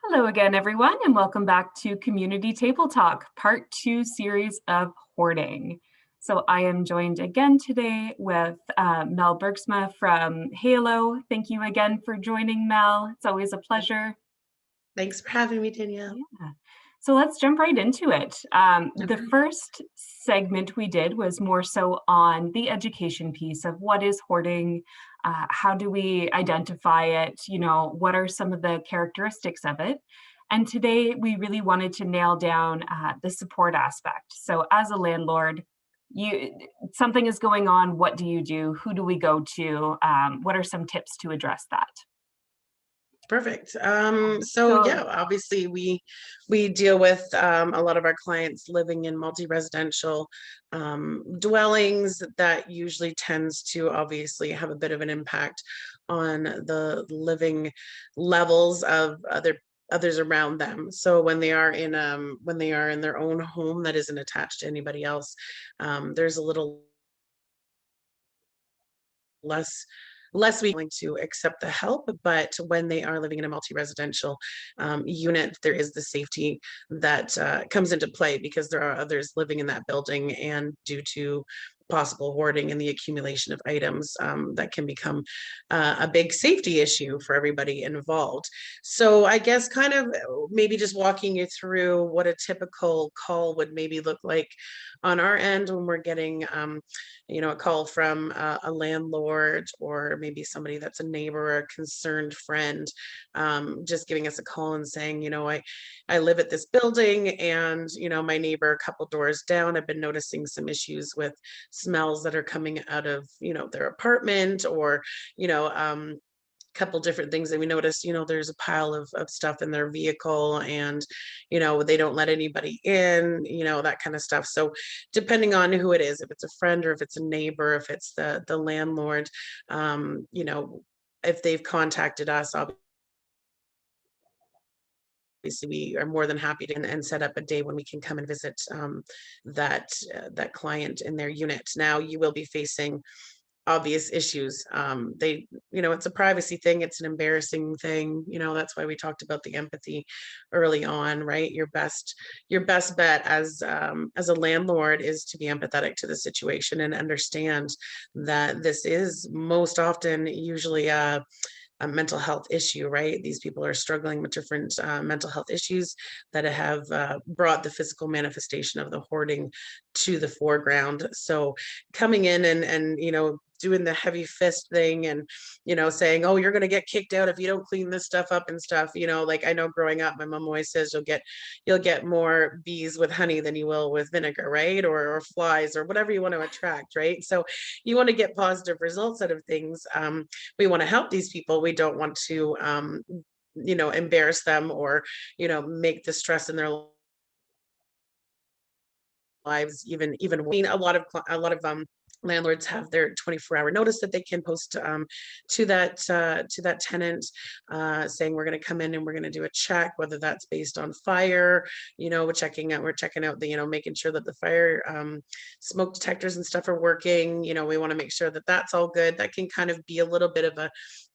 Hello again, everyone, and welcome back to Community Table Talk, Part 2 series of Hoarding. So I am joined again today with Mel Bergsma from Halo. Thank you again for joining, Mel. It's always a pleasure. Thanks for having me, Danielle. Yeah. So let's jump right into it. The Okay. first segment we did was more so on the education piece of what is hoarding, how do we identify it, what are some of the characteristics of it. And today we really wanted to nail down the support aspect. So as a landlord, you something is going on, what do you do? Who do we go to? What are some tips to address that? Perfect. So So yeah, obviously we deal with a lot of our clients living in multi-residential dwellings that usually tends to obviously have a bit of an impact on the living levels of others around them. So when they are in their own home that isn't attached to anybody else, there's a little less willing to accept the help. But when they are living in a multi-residential unit, there is the safety that comes into play because there are others living in that building, and due to possible hoarding and the accumulation of items, that can become a big safety issue for everybody involved. So I guess kind of maybe just walking you through what a typical call would maybe look like on our end when we're getting a call from a landlord, or maybe somebody that's a neighbor or a concerned friend, just giving us a call and saying, I live at this building, and my neighbor a couple doors down, I've been noticing some issues with smells that are coming out of their apartment, or couple different things that we noticed. There's a pile of stuff in their vehicle, and they don't let anybody in, that kind of stuff. So depending on who it is, if it's a friend or if it's a neighbor, if it's the landlord, if they've contacted us, obviously we are more than happy to and set up a day when we can come and visit that client in their unit. Now you will be facing obvious issues. It's a privacy thing, it's an embarrassing thing. That's why we talked about the empathy early on, right? Your best bet as a landlord is to be empathetic to the situation and understand that this is most often usually a mental health issue, right? These people are struggling with different mental health issues that have brought the physical manifestation of the hoarding to the foreground. So coming in and doing the heavy fist thing, and saying, oh, you're going to get kicked out if you don't clean this stuff up and stuff. Like, I know growing up, my mom always says you'll get more bees with honey than you will with vinegar, right? Or flies, or whatever you want to attract, right? So you want to get positive results out of things. We want to help these people. We don't want to embarrass them, or make the stress in their lives even. I mean, a lot of landlords have their 24-hour notice that they can post to that tenant, saying we're going to come in and we're going to do a check, whether that's based on fire. We're checking out making sure that the fire smoke detectors and stuff are working. We want to make sure that that's all good. That can kind of be a little bit of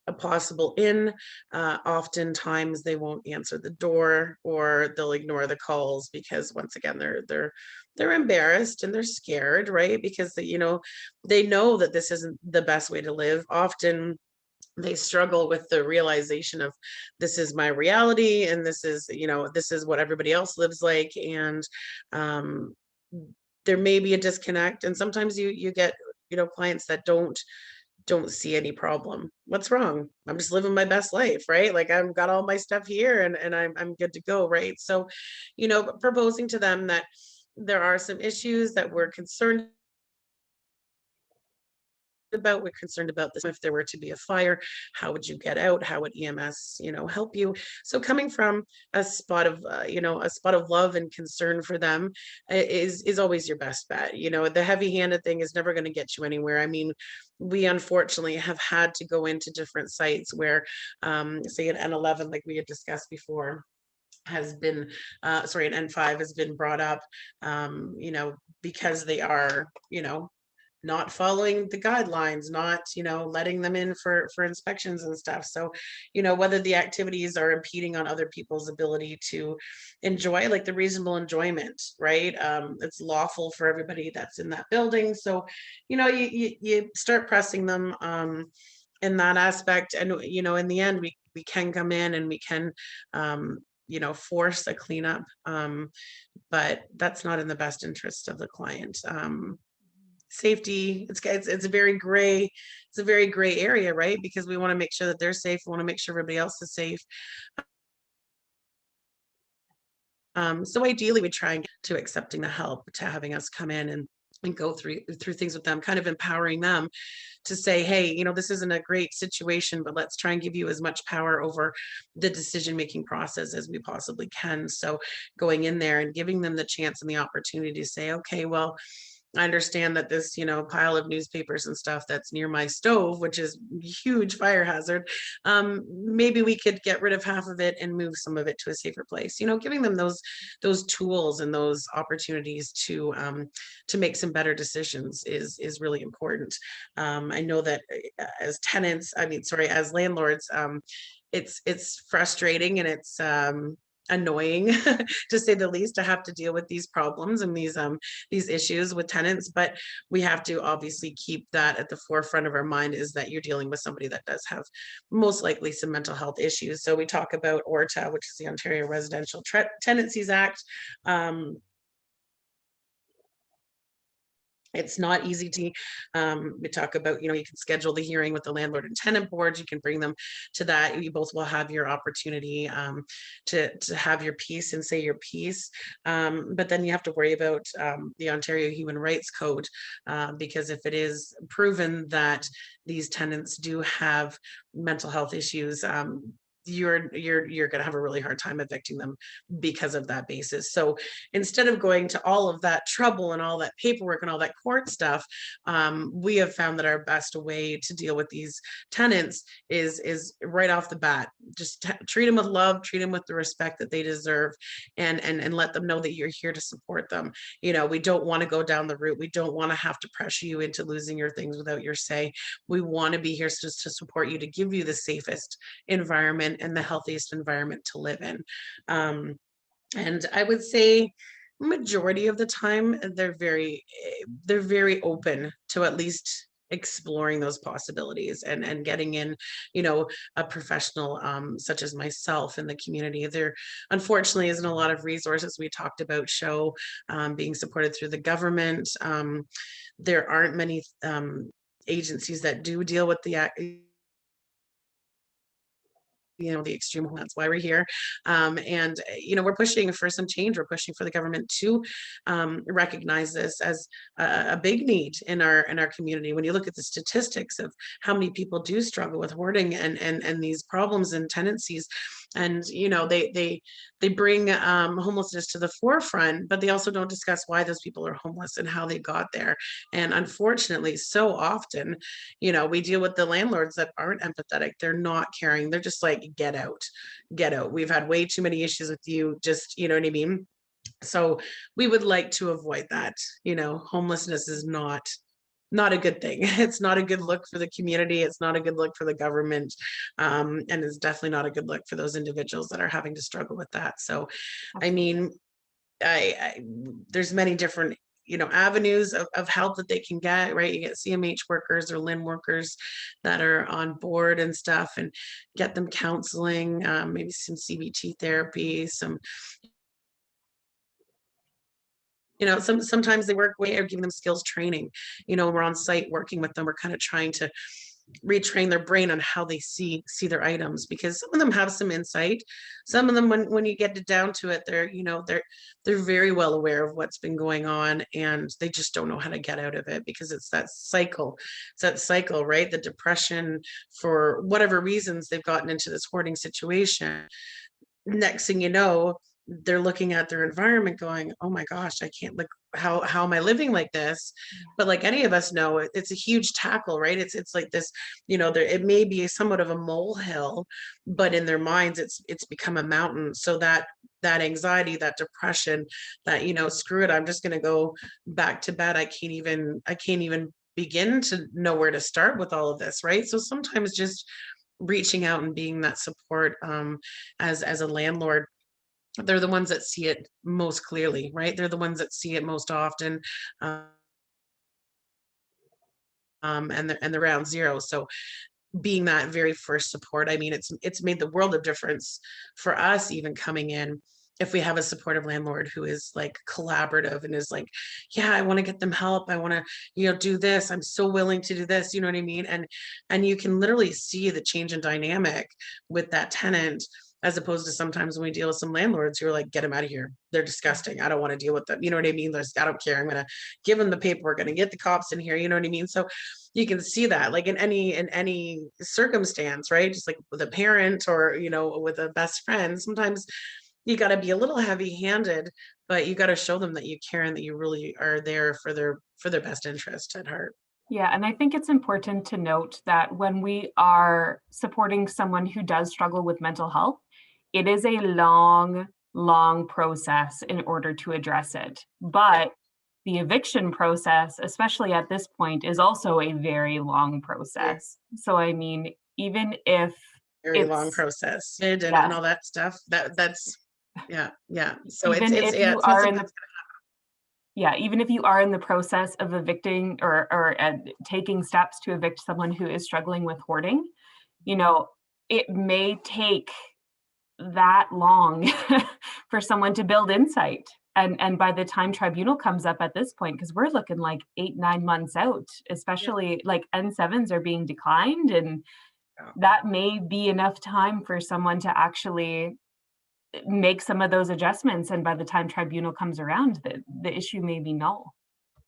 a possible in. Oftentimes they won't answer the door, or they'll ignore the calls because, once again, they're embarrassed and they're scared, right? Because they know that this isn't the best way to live. Often they struggle with the realization of, this is my reality, and this is what everybody else lives like. And um, there may be a disconnect, and sometimes you get clients that don't see any problem. What's wrong? I'm just living my best life, right? Like, I've got all my stuff here, and I'm good to go, right? So, proposing to them that there are some issues that we're concerned about. We're concerned about this. If there were to be a fire, how would you get out? How would EMS, help you? So coming from a spot of love and concern for them is always your best bet. The heavy-handed thing is never going to get you anywhere. I mean, we unfortunately have had to go into different sites where, say an N11, like we had discussed before, has been an N5 has been brought up, because they are, not following the guidelines, not, letting them in for inspections and stuff. So, whether the activities are impeding on other people's ability to enjoy, like the reasonable enjoyment, right? It's lawful for everybody that's in that building. So, you start pressing them in that aspect. And, in the end, we can come in and we can, force a cleanup. But that's not in the best interest of the client. Safety, it's a very gray, area, right? Because we want to make sure that they're safe, we want to make sure everybody else is safe. So ideally we try and get to accepting the help, to having us come in and go through things with them, kind of empowering them to say, hey, this isn't a great situation, but let's try and give you as much power over the decision making process as we possibly can. So going in there and giving them the chance and the opportunity to say, okay, well, I understand that this, pile of newspapers and stuff that's near my stove, which is a huge fire hazard, maybe we could get rid of half of it and move some of it to a safer place. Giving them those tools and those opportunities to make some better decisions is really important. I know that as tenants, as landlords, it's frustrating, and it's annoying to say the least, to have to deal with these problems and these issues with tenants. But we have to obviously keep that at the forefront of our mind, is that you're dealing with somebody that does have most likely some mental health issues. So we talk about ORTA, which is the Ontario Residential Tenancies Act. It's not easy to, we talk about, you can schedule the hearing with the landlord and tenant boards. You can bring them to that. You both will have your opportunity to have your piece and say your piece. But then you have to worry about the Ontario Human Rights Code, because if it is proven that these tenants do have mental health issues, you're going to have a really hard time evicting them because of that basis. So instead of going to all of that trouble and all that paperwork and all that court stuff, we have found that our best way to deal with these tenants is right off the bat. Just treat them with love, treat them with the respect that they deserve, and let them know that you're here to support them. We don't want to go down the route. We don't want to have to pressure you into losing your things without your say. We want to be here just to support you, to give you the safest environment and the healthiest environment to live in. And I would say majority of the time they're very open to at least exploring those possibilities and getting in, a professional such as myself in the community. There unfortunately isn't a lot of resources. We talked about show being supported through the government. There aren't many agencies that do deal with the the extreme. That's why we're here. And we're pushing for some change. We're pushing for the government to recognize this as a big need in our community. When you look at the statistics of how many people do struggle with hoarding and these problems and tendencies, and they bring homelessness to the forefront, but they also don't discuss why those people are homeless and how they got there. And unfortunately, so often, we deal with the landlords that aren't empathetic. They're not caring. They're just like, get out, get out. We've had way too many issues with you. Just, you know what I mean? So we would like to avoid that. Homelessness is not a good thing. It's not a good look for the community. It's not a good look for the government. And it's definitely not a good look for those individuals that are having to struggle with that. So, I mean, there's many different avenues of help that they can get, right? You get CMH workers or LIN workers that are on board and stuff, and get them counseling, maybe some CBT therapy, some sometimes they work way or giving them skills training. We're on site working with them. We're kind of trying to retrain their brain on how they see their items, because some of them have some insight. Some of them, when you get it down to it, they're very well aware of what's been going on, and they just don't know how to get out of it, because it's that cycle, right? The depression, for whatever reasons they've gotten into this hoarding situation. Next thing you know, they're looking at their environment going, oh my gosh, I can't, like, how am I living like this? But like any of us know, it's a huge tackle, right? It's like this, it may be somewhat of a molehill, but in their minds it's become a mountain. So that anxiety, that depression, that screw it, I'm just going to go back to bed. I can't even begin to know where to start with all of this, right? So sometimes just reaching out and being that support, as a landlord, they're the ones that see it most clearly, right? They're the ones that see it most often. um, and the round zero. So being that very first support, I mean, it's made the world of difference for us even coming in. If we have a supportive landlord who is like collaborative and is like, yeah, I want to get them help, I want to, do this, I'm so willing to do this, you know what I mean? And you can literally see the change in dynamic with that tenant, as opposed to sometimes when we deal with some landlords who are like, get them out of here, they're disgusting, I don't want to deal with them, you know what I mean? There's, I don't care, I'm gonna give them the paperwork, gonna get the cops in here, you know what I mean? So you can see that like in any circumstance, right? Just like with a parent, or with a best friend, sometimes you got to be a little heavy handed, but you got to show them that you care and that you really are there for their best interest at heart. Yeah, and I think it's important to note that when we are supporting someone who does struggle with mental health, it is a long, long process in order to address it. Yeah, But the eviction process, especially at this point, is also a very long very, process. So, I mean, even if very long it's, process and yeah, all that stuff. That's yeah, yeah. So it's even it's if yeah, you it's not are in something the that's yeah, even if you are in the process of evicting or taking steps to evict someone who is struggling with hoarding, you know, it may take that long for someone to build insight. And by the time tribunal comes up at this point, because we're looking like 8, 9 months out, gonna especially like N7s are being declined, and happen. that may be enough time for someone to actually make some of those adjustments. And by the time tribunal comes around, the issue may be null.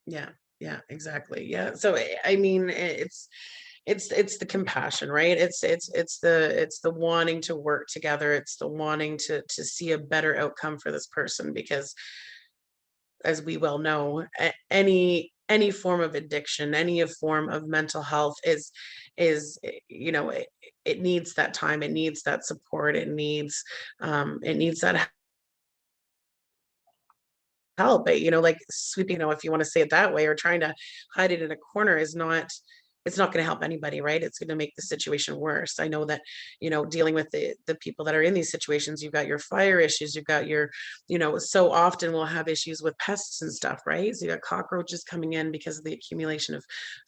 Yeah, yeah, exactly. Yeah. So I mean, it's the compassion, right? It's the wanting to work together. It's the wanting to see a better outcome for this person, because as we well know, any form of addiction, any form of mental health is it needs that time, it needs that support, it needs that help. But like sweeping, if you want to say it that way, or trying to hide it in a corner is not, it's not going to help anybody, right? It's going to make the situation worse. I know that, dealing with the people that are in these situations, you've got your fire issues, you've got your, so often we'll have issues with pests and stuff, right? So you got cockroaches coming in because of the accumulation of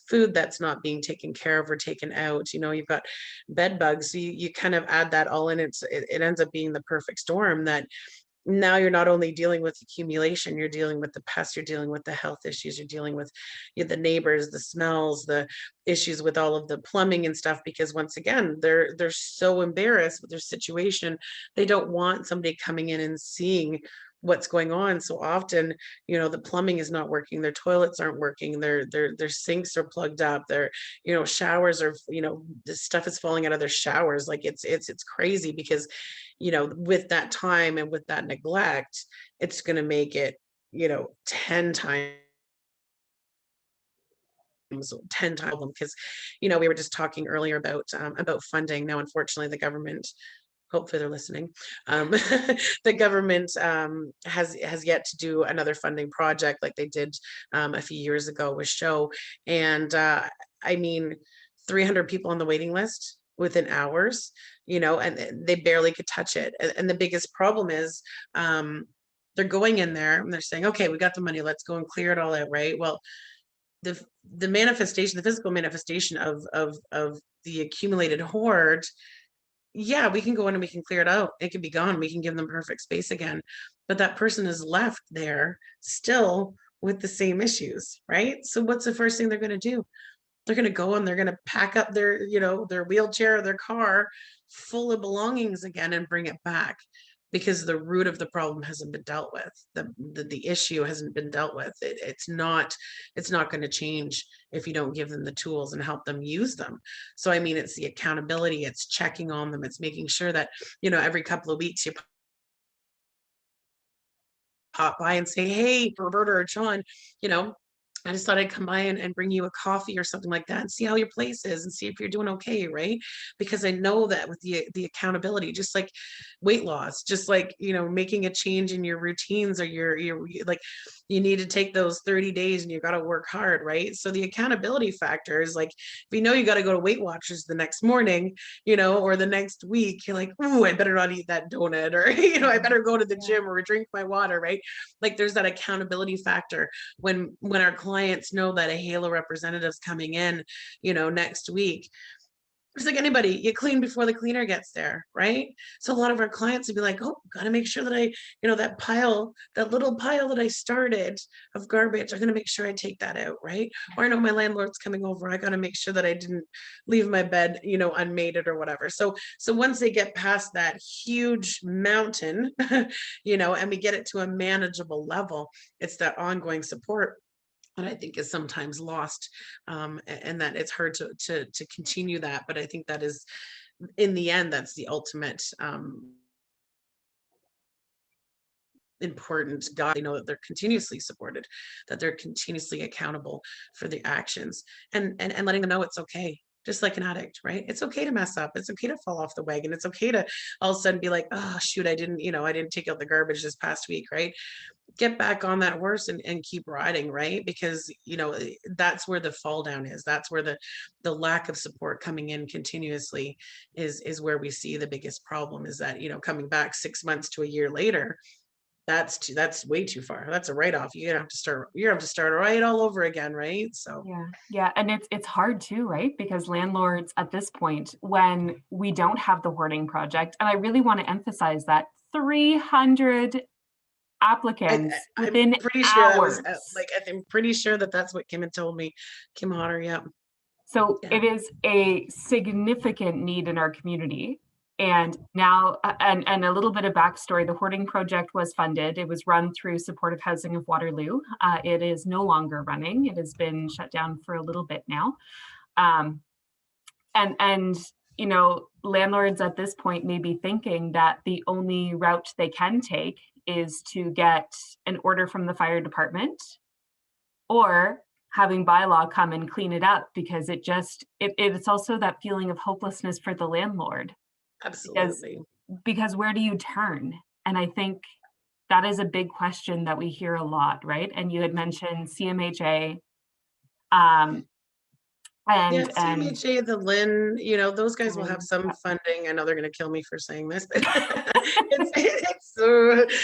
food that's not being taken care of or taken out. You've got bed bugs. So you kind of add that all in. It ends up being the perfect storm that now you're not only dealing with accumulation, you're dealing with the pests, you're dealing with the health issues, you're dealing with the neighbors, the smells, the issues with all of the plumbing and stuff, because once again, they're so embarrassed with their situation. They don't want somebody coming in and seeing what's going on. So often, the plumbing is not working, their toilets aren't working, their sinks are plugged up, their, showers are, the stuff is falling out of their showers. Like it's crazy, because with that time and with that neglect, it's going to make it, 10 times, 10 times, because we were just talking earlier about funding. Now unfortunately the government, hopefully they're listening, um, the government has yet to do another funding project like they did a few years ago with show. And I mean, 300 people on the waiting list within hours, and they barely could touch it. And the biggest problem is, they're going in there and they're saying, okay, we got the money, let's go and clear it all out, right? Well, the manifestation, the physical manifestation of the accumulated hoard, yeah, we can go in and we can clear it out, it can be gone, we can give them perfect space again, but that person is left there still with the same issues, right? So what's the first thing they're going to do? They're going to go and they're going to pack up their wheelchair or their car full of belongings again and bring it back, because the root of the problem hasn't been dealt with. The issue hasn't been dealt with. It's not going to change if you don't give them the tools and help them use them. So I mean, it's the accountability, it's checking on them, it's making sure that every couple of weeks you pop by and say, hey, Roberta or John, you know I just thought I'd come by and bring you a coffee or something like that and see how your place is and see if you're doing okay, right? Because I know that with the accountability, just like weight loss, just like, making a change in your routines or like you need to take those 30 days and you got to work hard, right? So the accountability factor is like, if you know you got to go to Weight Watchers the next morning, or the next week, you're like, ooh, I better not eat that donut, or I better go to the Yeah. gym or drink my water, right? Like there's that accountability factor when our clients know that a Halo representative's coming in, next week. It's like anybody, you clean before the cleaner gets there, right? So a lot of our clients would be like, oh, gotta make sure that that little pile that I started of garbage, I'm gonna make sure I take that out, right? Or I know my landlord's coming over, I gotta make sure that I didn't leave my bed, unmated or whatever. So once they get past that huge mountain, and we get it to a manageable level, it's that ongoing support that I think is sometimes lost, and that it's hard to continue that. But I think that is, in the end, that's the ultimate important guide. They know that they're continuously supported, that they're continuously accountable for the actions, and letting them know it's okay. Just like an addict, right? It's okay to mess up. It's okay to fall off the wagon. It's okay to all of a sudden be like, oh shoot, I didn't take out the garbage this past week, right? Get back on that horse and keep riding, right? Because that's where the fall down is. That's where the lack of support coming in continuously is where we see the biggest problem, is that coming back 6 months to a year later, that's way too far. That's a write-off. You're gonna have to start right all over again, right? So Yeah, yeah, and it's hard too, right? Because landlords at this point, when we don't have the hoarding project, and I really want to emphasize that 300 I, applicants I'm within pretty sure that was hours. like, I'm pretty sure that that's what Kim had told me. Kim Hodder, yeah. So Yeah. it is a significant need in our community. And now, and a little bit of backstory, the hoarding project was funded. It was run through Supportive Housing of Waterloo. It is no longer running. It has been shut down for a little bit now. Um, and landlords at this point may be thinking that the only route they can take is to get an order from the fire department, or having bylaw come and clean it up, because it's also that feeling of hopelessness for the landlord, because Absolutely. where do you turn? And I think that is a big question that we hear a lot, right? And you had mentioned CMHA, um, Yeah, and CMHA, the Lynn, those guys will have some yeah. funding. I know they're going to kill me for saying this, but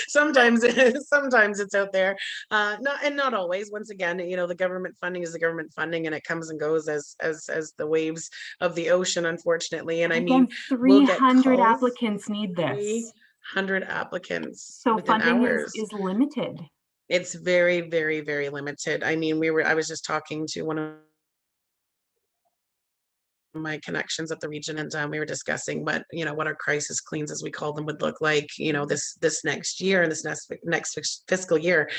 sometimes, sometimes it's out there. Not always. Once again, the government funding is the government funding, and it comes and goes as the waves of the ocean, unfortunately. And And I mean, again, we'll get 300 calls, applicants need this. 300 applicants So within funding is hours. is limited. It's very, very, very limited. I mean, I was just talking to one of my connections at the region, and we were discussing what our crisis cleans, as we call them, would look like this next year, and this next fiscal year,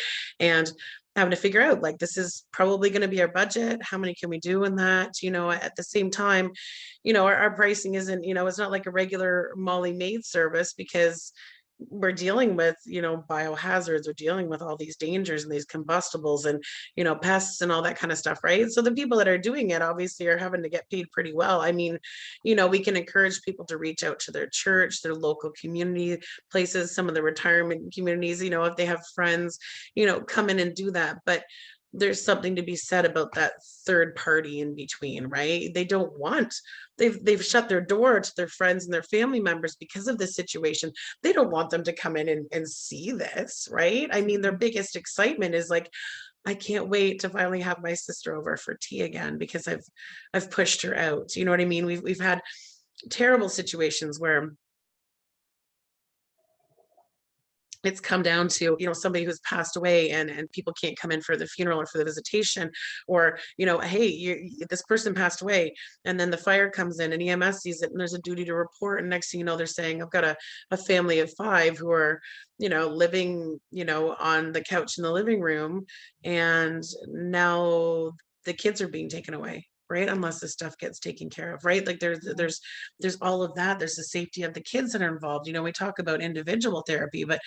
and having to figure out, like, this is probably going to be our budget, how many can we do in that, at the same time, our pricing isn't, it's not like a regular Molly maid service, because we're dealing with biohazards, we're dealing with all these dangers and these combustibles and pests and all that kind of stuff, right? So the people that are doing it obviously are having to get paid pretty well. I mean, we can encourage people to reach out to their church, their local community places, some of the retirement communities, if they have friends, come in and do that. But there's something to be said about that third party in between, right? They've shut their door to their friends and their family members because of this situation. They don't want them to come in and see this, right? I mean, their biggest excitement is like, I can't wait to finally have my sister over for tea again, because I've pushed her out. You know what I mean? We've had terrible situations where it's come down to somebody who's passed away, and people can't come in for the funeral or for the visitation, or hey, this person passed away, and then the fire comes in and EMS sees it, and there's a duty to report, and next thing you know, they're saying, I've got a family of 5 who are living on the couch in the living room, and now the kids are being taken away, right? Unless this stuff gets taken care of, right? Like there's all of that. There's the safety of the kids that are involved. We talk about individual therapy, but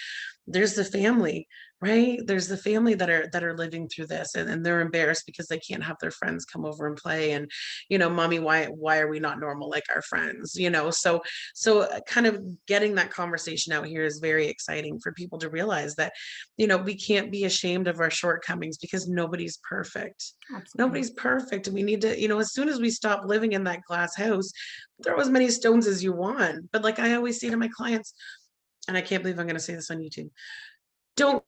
there's the family, right? There's the family that are living through this, and they're embarrassed because they can't have their friends come over and play. And, mommy, why are we not normal like our friends? So kind of getting that conversation out here is very exciting for people to realize that, we can't be ashamed of our shortcomings because nobody's perfect. Absolutely. Nobody's perfect. And we need to, as soon as we stop living in that glass house, throw as many stones as you want. But like I always say to my clients, and I can't believe I'm going to say this on YouTube, don't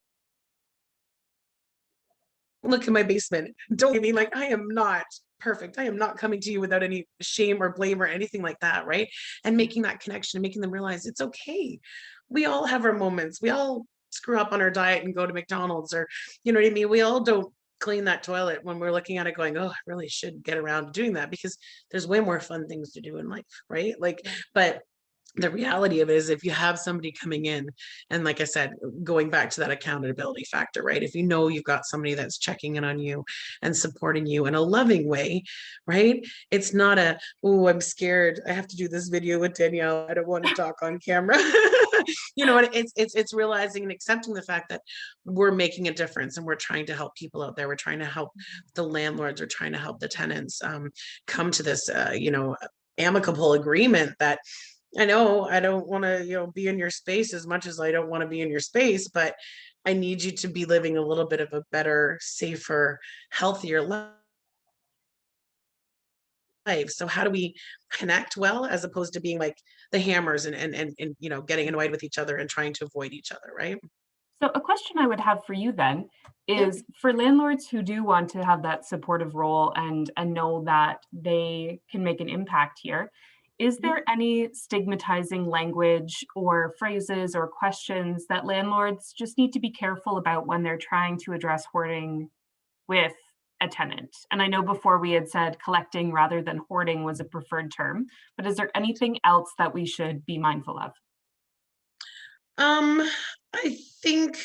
look in my basement. Don't I mean like I am not perfect. I am not coming to you without any shame or blame or anything like that, right? And making that connection and making them realize it's okay. We all have our moments. We all screw up on our diet and go to McDonald's, or you know what I mean? We all don't clean that toilet when we're looking at it going, oh, I really should get around to doing that, because there's way more fun things to do in life, right? Like, Yeah. but the reality of it is, if you have somebody coming in, and like I said, going back to that accountability factor, right? If you know you've got somebody that's checking in on you and supporting you in a loving way, right? It's not a, oh, I'm scared, I have to do this video with Danielle, I don't want to talk on camera. What it's realizing and accepting the fact that we're making a difference, and we're trying to help people out there. We're trying to help the landlords, we're trying to help the tenants come to this amicable agreement that, I know I don't want to, be in your space as much as I don't want to be in your space, but I need you to be living a little bit of a better, safer, healthier life. So how do we connect well, as opposed to being like the hammers and getting annoyed with each other and trying to avoid each other, right? So a question I would have for you then Yeah. is, for landlords who do want to have that supportive role and know that they can make an impact here, is there any stigmatizing language or phrases or questions that landlords just need to be careful about when they're trying to address hoarding with a tenant? And I know before we had said collecting rather than hoarding was a preferred term, but is there anything else that we should be mindful of? Um, I think,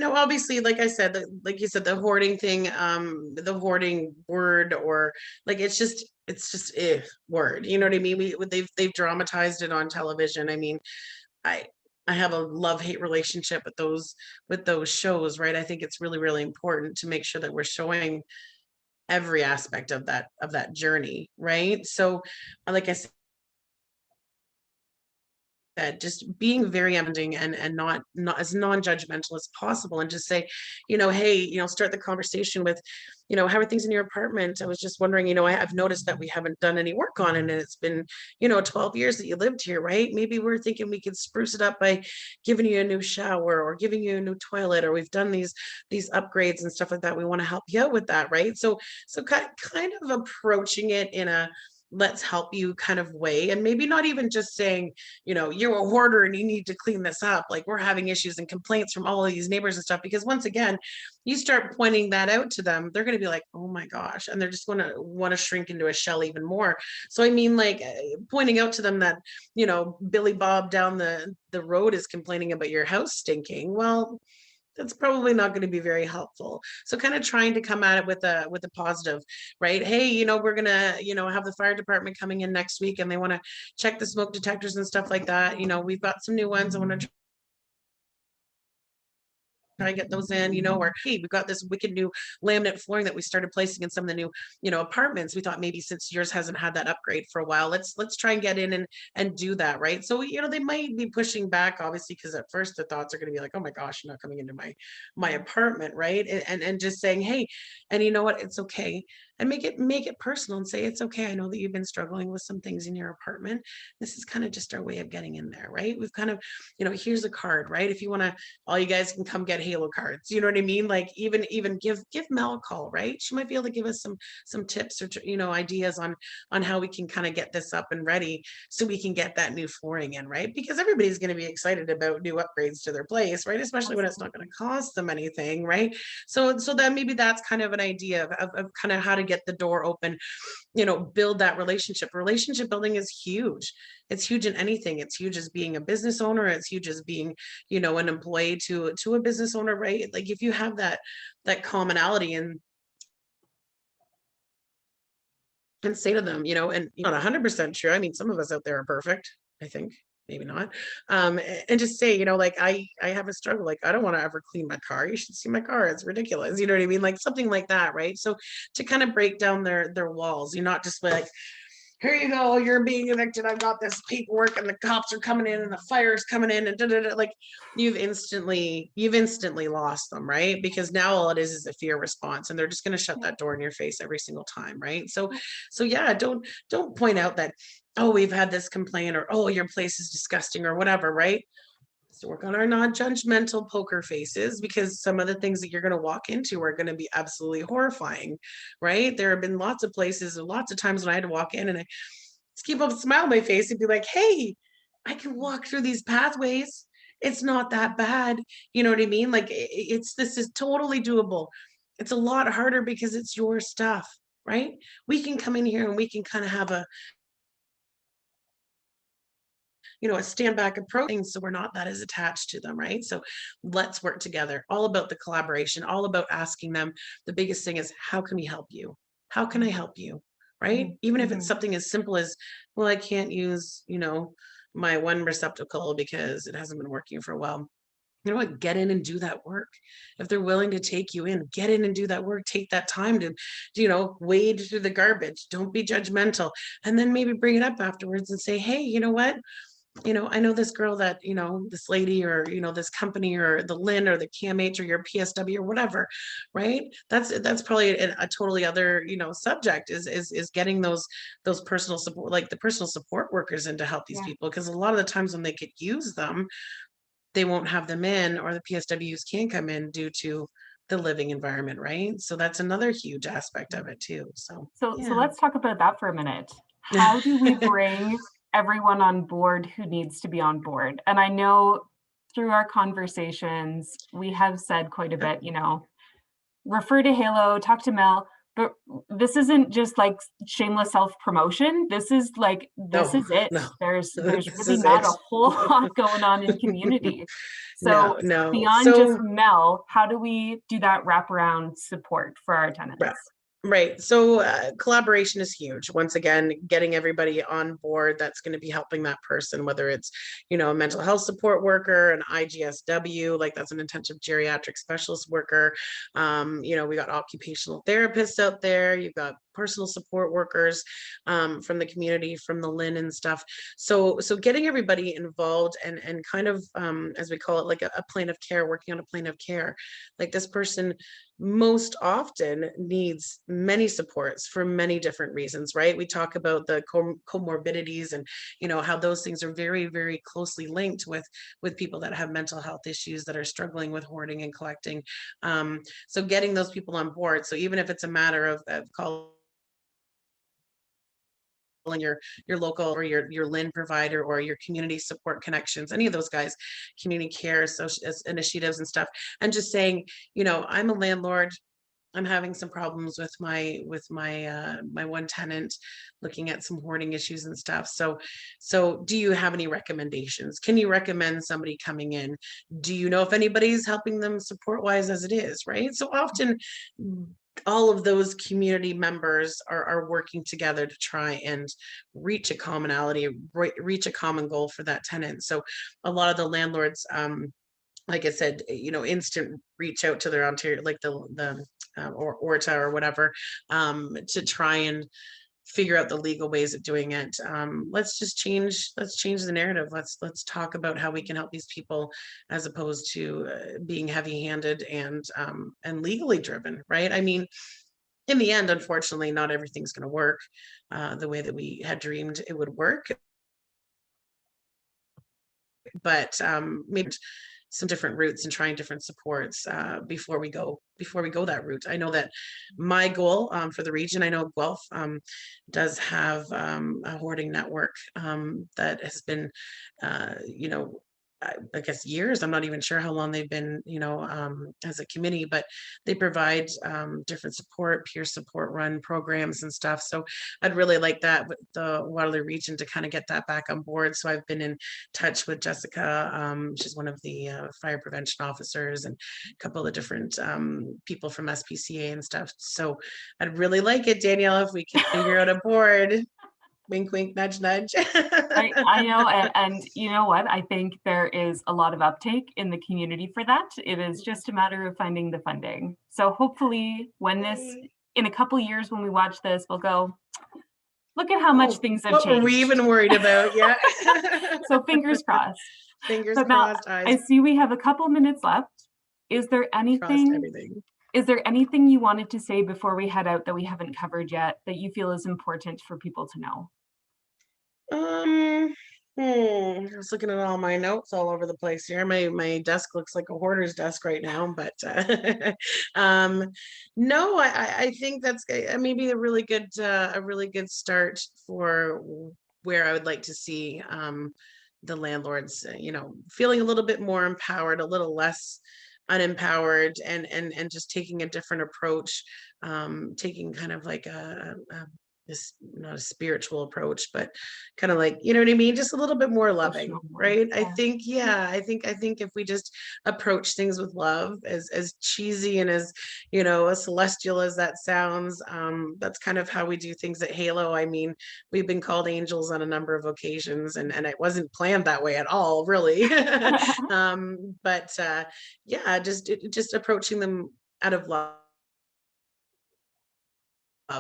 obviously, like I said, like you said, the hoarding thing, the hoarding word, or like it's just word. You know what I mean? They've dramatized it on television. I mean, I I have a love-hate relationship with those shows, right? I think it's really, really important to make sure that we're showing every aspect of that journey, right? So, like I said, just being very ending and not as non-judgmental as possible, and just say, hey, start the conversation with, how are things in your apartment? I was just wondering, I've noticed that we haven't done any work on it, and it's been, 12 years that you lived here, right? Maybe we're thinking we could spruce it up by giving you a new shower or giving you a new toilet, or we've done these upgrades and stuff like that. We want to help you out with that, right? So kind of approaching it in a let's help you kind of way, and maybe not even just saying, you're a hoarder and you need to clean this up. Like, we're having issues and complaints from all of these neighbors and stuff. Because once again, you start pointing that out to them, they're going to be like, oh my gosh. And they're just going to want to shrink into a shell even more. So, I mean, like, pointing out to them that, Billy Bob down the road is complaining about your house stinking. Well, that's probably not going to be very helpful. So kind of trying to come at it with a positive, right? Hey, we're gonna, have the fire department coming in next week, and they want to check the smoke detectors and stuff like that. We've got some new ones. I want to try and get those in, or hey, we've got this wicked new laminate flooring that we started placing in some of the new, apartments. We thought maybe since yours hasn't had that upgrade for a while, let's try and get in and do that, right? So, they might be pushing back, obviously, because at first the thoughts are going to be like, oh my gosh, you're not coming into my apartment, right? And just saying, hey, and you know what, it's okay. And make it personal and say, it's okay. I know that you've been struggling with some things in your apartment. This is kind of just our way of getting in there, right? We've kind of, here's a card, right? If you want to, all you guys can come get Halo cards. You know what I mean? Like, even give Mel a call, right? She might be able to give us some tips, or ideas on how we can kind of get this up and ready, so we can get that new flooring in, right? Because everybody's going to be excited about new upgrades to their place, right? Especially when it's not going to cost them anything, right? So then maybe that's kind of an idea of kind of how to get the door open, build that relationship building is huge. It's huge in anything. It's huge as being a business owner. It's huge as being, an employee to a business owner, right? Like, if you have that commonality, and say to them, and not 100% sure. I mean, some of us out there are perfect, I think. maybe not. And just say, like, I have a struggle. Like, I don't want to ever clean my car. You should see my car. It's ridiculous. You know what I mean? Like something like that, right? So to kind of break down their walls, you're not just like, here you go, you're being evicted. I've got this paperwork and the cops are coming in and the fire's coming in and da, da, da. Like you've instantly lost them, right? Because now all it is a fear response and they're just going to shut that door in your face every single time, right? So yeah, don't point out that, oh, we've had this complaint, or oh, your place is disgusting, or whatever, right? So work on our non-judgmental poker faces, because some of the things that you're going to walk into are going to be absolutely horrifying, right? There have been lots of places and lots of times when I had to walk in and I just keep a smile on my face and be like, hey, I can walk through these pathways. It's not that bad. You know what I mean? Like this is totally doable. It's a lot harder because it's your stuff, right? We can come in here and we can kind of have a stand back approach, so we're not that as attached to them, right? So let's work together. All about the collaboration, all about asking them. The biggest thing is, how can we help you? How can I help you? Right? Mhm, Even if it's mhm. something as simple as, well, I can't use, my one receptacle because it hasn't been working for a while. You know what? Get in and do that work. If they're willing to take you in, get in and do that work. Take that time to, wade through the garbage. Don't be judgmental. And then maybe bring it up afterwards and say, hey, you know what? I know this girl that, this lady, or, this company, or the Lynn, or the CAMH, or your PSW, or whatever, right? That's probably a totally other, subject, is getting those personal support, like the personal support workers, in to help these Yeah. people. Because a lot of the times when they could use them, they won't have them in, or the PSWs can't come in due to the living environment, right? So that's another huge aspect of it too. So So yeah. let's talk about that for a minute. How do we bring everyone on board who needs to be on board? And I know through our conversations, we have said quite a bit, refer to Halo, talk to Mel, but this isn't just like shameless self-promotion. This No, is it. no, There's this really is not it. a whole lot going on in community. So No, no. beyond just So Mel, how do we do that wraparound support for our right. tenants? Right. So collaboration is huge. Once again, getting everybody on board that's going to be helping that person, whether it's, a mental health support worker, an IGSW, like that's an intensive geriatric specialist worker. We got occupational therapists out there. You've got personal support workers from the community, from the Lynn and stuff. So getting everybody involved, and kind of, as we call it, like a plan of care, working on a plan of care. Like this person most often needs many supports for many different reasons, right? We talk about the comorbidities, and how those things are very, very closely linked with people that have mental health issues, that are struggling with hoarding and collecting. So getting those people on board. So even if it's a matter of calling your local, or your Lynn provider, or your community support connections, any of those guys, community care, social initiatives and stuff, and just saying, I'm a landlord. I'm having some problems with my one tenant, looking at some hoarding issues and stuff. So do you have any recommendations? Can you recommend somebody coming in? Do you know if anybody's helping them support wise as it is, right? So often all of those community members are working together to try and reach a commonality, reach a common goal for that tenant. So a lot of the landlords, like I said, instant reach out to their Ontario, like or Orta or whatever, to try and figure out the legal ways of doing it. Let's change the narrative. Let's talk about how we can help these people, as opposed to being heavy-handed and legally driven, right? I mean, in the end, unfortunately, not everything's going to work the way that we had dreamed it would work, but maybe some different routes and trying different supports before we go that route. I know that my goal for the region, I know Guelph does have a hoarding network that has been, I guess years. I'm not even sure how long they've been, as a committee, but they provide different support, peer support run programs and stuff. So I'd really like that with the Waterloo region to kind of get that back on board. So I've been in touch with Jessica. She's one of the fire prevention officers, and a couple of different people from SPCA and stuff. So I'd really like it, Danielle, if we could figure out a board. Wink, wink, nudge, nudge. I know, and you know what? I think there is a lot of uptake in the community for that. It is just a matter of finding the funding. So hopefully when this in a couple years when we watch this, we'll go, look at how much Oh, things have what were we changed. even worried about? Yeah. So fingers crossed. Fingers But Mel, crossed, I eyes see we have a couple minutes left. Is there crossed, anything everything. is there anything you wanted to say before we head out that we haven't covered yet that you feel is important for people to know? Um, I was looking at all my notes all over the place here. My desk looks like a hoarder's desk right now, but um, no, I think that's maybe a really good start for where I would like to see the landlords, feeling a little bit more empowered, a little less unempowered, and just taking a different approach, taking kind of like a this not a spiritual approach, but kind of like, you know what I mean, just a little bit more loving, Emotional more. right? I Yeah. think, yeah, I think if we just approach things with love, as cheesy and as, as celestial as that sounds, that's kind of how we do things at Halo. I mean, we've been called angels on a number of occasions, and it wasn't planned that way at all, really. But yeah, just approaching them out of love,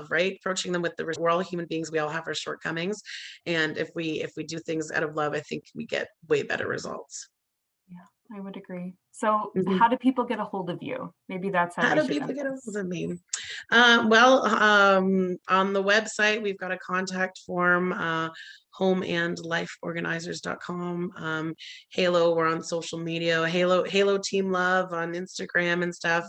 right? Approaching them with we're all human beings, we all have our shortcomings, and if we do things out of love, I think we get way better results. Yeah, I would agree. So Mhm. how do people get a hold of you? Maybe that's how How we do should people end get a hold this. of me? Well, on the website, we've got a contact form, homeandlifeorganizers.com. Halo, we're on social media, Halo Team Love on Instagram and stuff.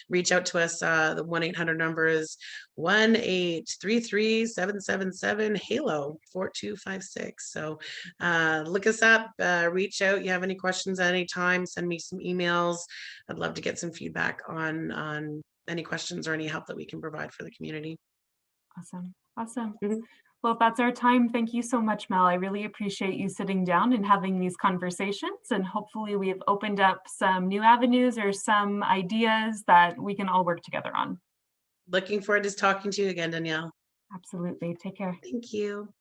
Reach out to us. The 1-800 number is 1-833-777 HALO 4256. So look us up, reach out. You have any questions at any time, send me some emails. I'd love to get some feedback on any questions or any help that we can provide for the community. Awesome. Awesome. Mhm. Well, that's our time. Thank you so much, Mel. I really appreciate you sitting down and having these conversations. And hopefully we've opened up some new avenues or some ideas that we can all work together on. Looking forward to talking to you again, Danielle. Absolutely. Take care. Thank you.